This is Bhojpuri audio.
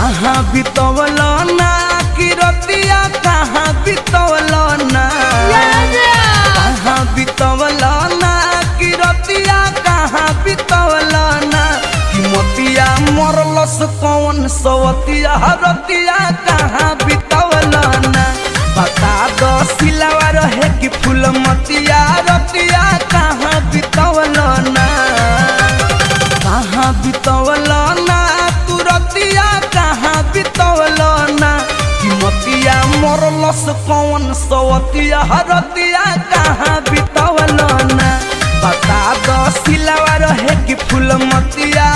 कहाँ बितवल ना कि रतिया कहाँ बितवल ना कहाँ बितवल ना कि रतिया कहाँ बितवल ना कि मोतिया मरलस कौन सवतिया रतिया कहाँ बितवल ना बता दो सिलावा रहे कि फूल मतिया रतिया कहाँ बितवल ना कहाँ बितवल ना तू रतिया कहाँ बितवल ना कि मतिया मरलस कौन सवतिया रतिया कहाँ बितवल ना बता दो सिलावा रहे कि फूल मतिया